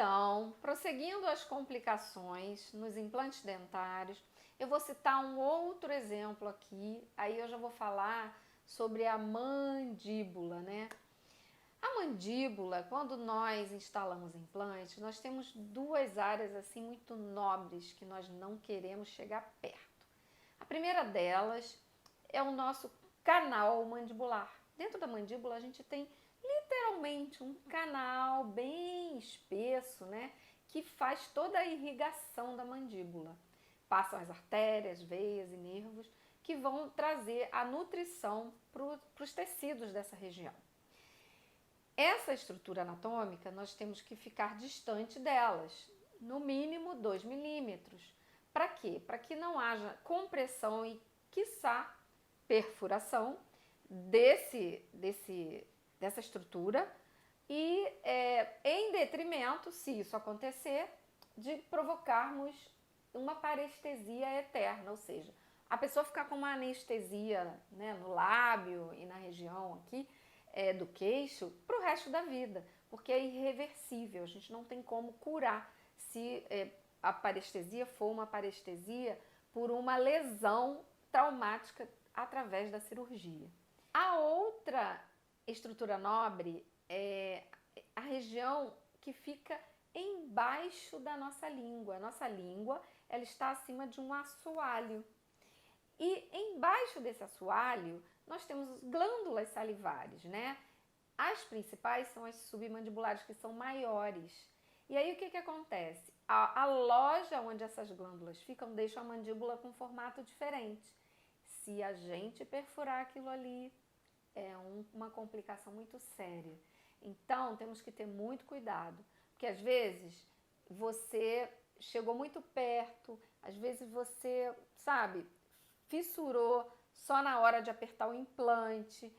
Então, prosseguindo as complicações nos implantes dentários, eu vou citar um outro exemplo aqui, aí eu já vou falar sobre a mandíbula, né? A mandíbula, quando nós instalamos implantes, nós temos duas áreas assim muito nobres que nós não queremos chegar perto. A primeira delas é o nosso canal mandibular. Dentro da mandíbula a gente tem literalmente um canal bem espesso, né, que faz toda a irrigação da mandíbula. Passam as artérias, veias e nervos que vão trazer a nutrição para os tecidos dessa região. Essa estrutura anatômica nós temos que ficar distante delas, no mínimo 2 milímetros. Para quê? Para que não haja compressão e, quiçá, perfuração dessa estrutura e em detrimento, se isso acontecer, de provocarmos uma parestesia eterna, ou seja, a pessoa ficar com uma anestesia, né, no lábio e na região aqui do queixo para o resto da vida, porque é irreversível, a gente não tem como curar se a parestesia for uma parestesia por uma lesão traumática através da cirurgia. A outra estrutura nobre é a região que fica embaixo da nossa língua. A nossa língua, ela está acima de um assoalho. E embaixo desse assoalho, nós temos glândulas salivares, né? As principais são as submandibulares, que são maiores. E aí o que acontece? A loja onde essas glândulas ficam deixa a mandíbula com formato diferente. Se a gente perfurar aquilo ali, é uma complicação muito séria. Então, temos que ter muito cuidado, porque às vezes você chegou muito perto, às vezes você, sabe, fissurou só na hora de apertar o implante.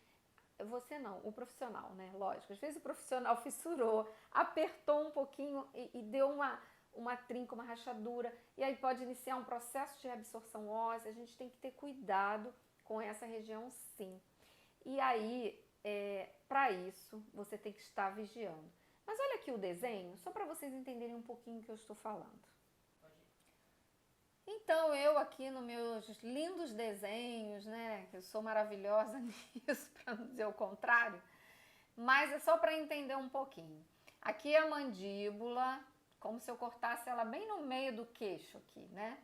Você não, o profissional, né? Lógico, às vezes o profissional fissurou, apertou um pouquinho e deu uma trinca, uma rachadura, e aí pode iniciar um processo de reabsorção óssea. A gente tem que ter cuidado com essa região, sim. E aí, para isso, você tem que estar vigiando. Mas olha aqui o desenho, só para vocês entenderem um pouquinho o que eu estou falando. Então, eu aqui nos meus lindos desenhos, né, que eu sou maravilhosa nisso, para não dizer o contrário, mas é só para entender um pouquinho. Aqui é a mandíbula, como se eu cortasse ela bem no meio do queixo aqui, né?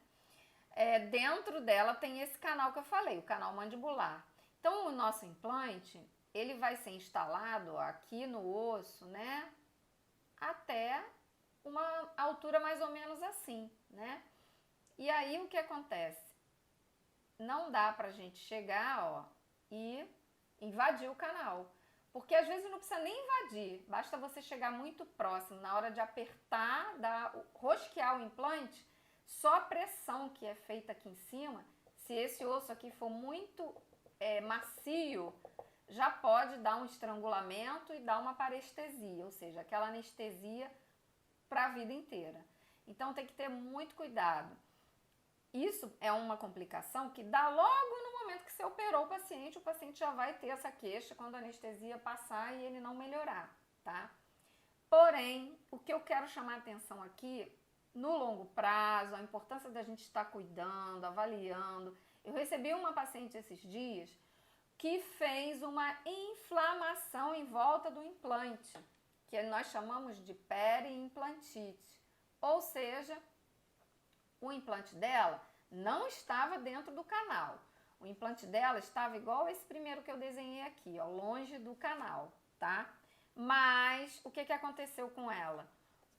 Dentro dela tem esse canal que eu falei, o canal mandibular. Então, o nosso implante, ele vai ser instalado aqui no osso, né, até uma altura mais ou menos assim, né? E aí o que acontece? Não dá pra gente chegar, ó, e invadir o canal. Porque às vezes não precisa nem invadir, basta você chegar muito próximo, na hora de apertar, rosquear o implante, só a pressão que é feita aqui em cima, se esse osso aqui for muito macio, já pode dar um estrangulamento e dar uma parestesia, ou seja, aquela anestesia para a vida inteira. Então tem que ter muito cuidado. Isso é uma complicação que dá logo no momento que você operou o paciente já vai ter essa queixa quando a anestesia passar e ele não melhorar, tá? Porém, o que eu quero chamar a atenção aqui, no longo prazo, a importância da gente estar cuidando, avaliando. Eu recebi uma paciente esses dias que fez uma inflamação em volta do implante, que nós chamamos de periimplantite. Ou seja, o implante dela não estava dentro do canal. O implante dela estava igual esse primeiro que eu desenhei aqui, ó, longe do canal, tá? Mas o que aconteceu com ela?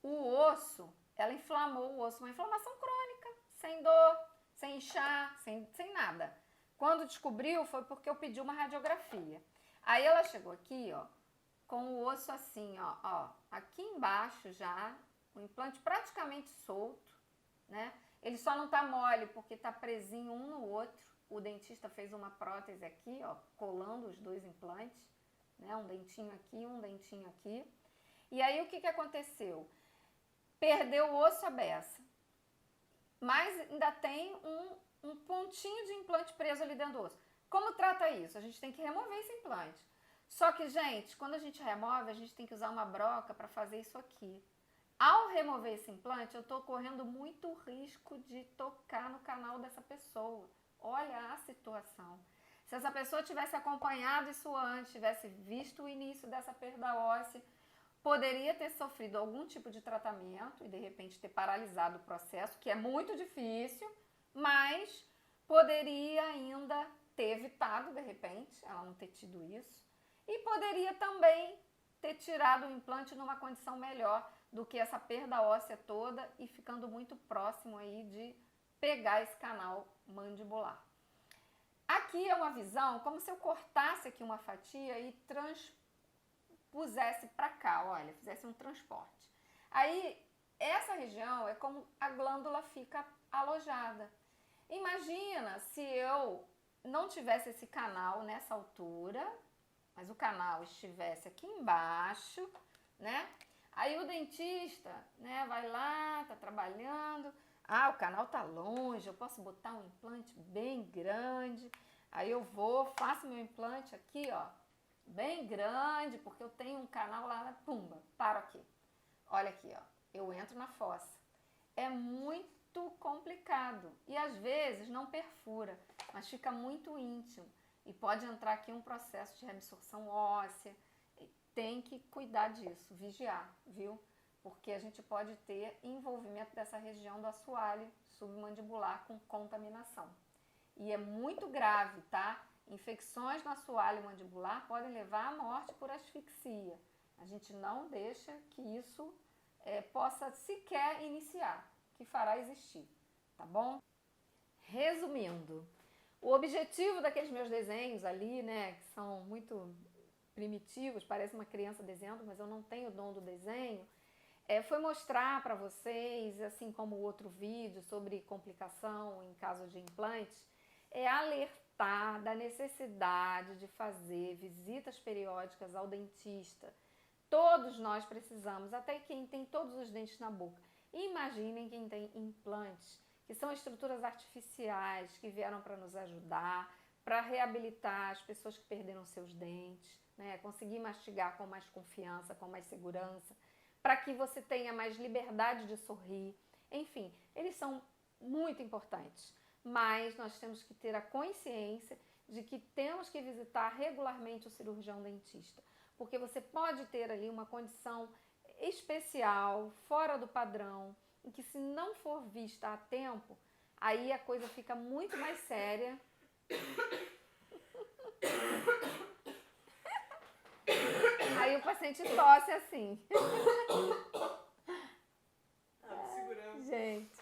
O osso, ela inflamou o osso, uma inflamação crônica, sem dor, sem inchar, sem nada. Quando descobriu foi porque eu pedi uma radiografia. Aí ela chegou aqui, ó, com o osso assim, ó, aqui embaixo já, o implante praticamente solto, né? Ele só não tá mole porque tá presinho um no outro. O dentista fez uma prótese aqui, ó, colando os dois implantes, né? Um dentinho aqui, um dentinho aqui. E aí o que aconteceu? Perdeu o osso à beça. Mas ainda tem um pontinho de implante preso ali dentro do osso. Como trata isso? A gente tem que remover esse implante. Só que, gente, quando a gente remove, a gente tem que usar uma broca para fazer isso aqui. Ao remover esse implante, eu estou correndo muito risco de tocar no canal dessa pessoa. Olha a situação. Se essa pessoa tivesse acompanhado isso antes, tivesse visto o início dessa perda óssea, poderia ter sofrido algum tipo de tratamento e de repente ter paralisado o processo, que é muito difícil, mas poderia ainda ter evitado, de repente, ela não ter tido isso, e poderia também ter tirado o implante numa condição melhor do que essa perda óssea toda e ficando muito próximo aí de pegar esse canal mandibular. Aqui é uma visão como se eu cortasse aqui uma fatia e transpusesse para cá, olha, fizesse um transporte. Aí, essa região é como a glândula fica alojada. Imagina se eu não tivesse esse canal nessa altura, mas o canal estivesse aqui embaixo, né? Aí o dentista, né, vai lá, tá trabalhando, o canal tá longe, eu posso botar um implante bem grande, aí eu vou, faço meu implante aqui, ó, bem grande, porque eu tenho um canal lá, pumba, paro aqui. Olha aqui, ó, eu entro na fossa. É muito complicado e às vezes não perfura, mas fica muito íntimo e pode entrar aqui um processo de reabsorção óssea. Tem que cuidar disso, vigiar, viu? Porque a gente pode ter envolvimento dessa região do assoalho submandibular com contaminação. E é muito grave, tá? Infecções no assoalho mandibular podem levar à morte por asfixia. A gente não deixa que isso possa sequer iniciar, que fará existir, tá bom? Resumindo, o objetivo daqueles meus desenhos ali, né, que são muito primitivos, parece uma criança desenhando, mas eu não tenho o dom do desenho, foi mostrar para vocês, assim como o outro vídeo sobre complicação em caso de implantes, alertar da necessidade de fazer visitas periódicas ao dentista. Todos nós precisamos, até quem tem todos os dentes na boca. Imaginem quem tem implantes, que são estruturas artificiais que vieram para nos ajudar, para reabilitar as pessoas que perderam seus dentes, né? Conseguir mastigar com mais confiança, com mais segurança, para que você tenha mais liberdade de sorrir. Enfim, eles são muito importantes, mas nós temos que ter a consciência de que temos que visitar regularmente o cirurgião dentista, porque você pode ter ali uma condição especial, fora do padrão, em que se não for vista a tempo, aí a coisa fica muito mais séria. Aí o paciente tosse assim. Tá me segurando. Gente.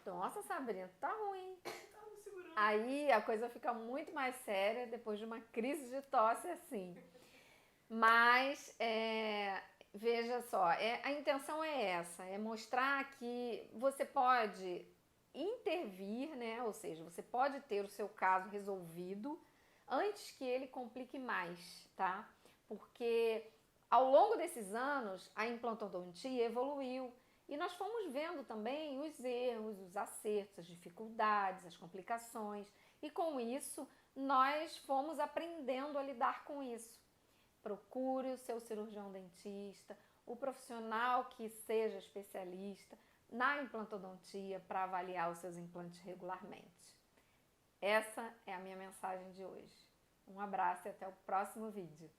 Nossa, Sabrina, tá ruim. Tá me segurando. Aí a coisa fica muito mais séria depois de uma crise de tosse assim. Mas, veja só, a intenção é essa, é mostrar que você pode intervir, né? Ou seja, você pode ter o seu caso resolvido antes que ele complique mais, tá? Porque ao longo desses anos, a implantodontia evoluiu e nós fomos vendo também os erros, os acertos, as dificuldades, as complicações e com isso nós fomos aprendendo a lidar com isso. Procure o seu cirurgião dentista, o profissional que seja especialista na implantodontia para avaliar os seus implantes regularmente. Essa é a minha mensagem de hoje. Um abraço e até o próximo vídeo.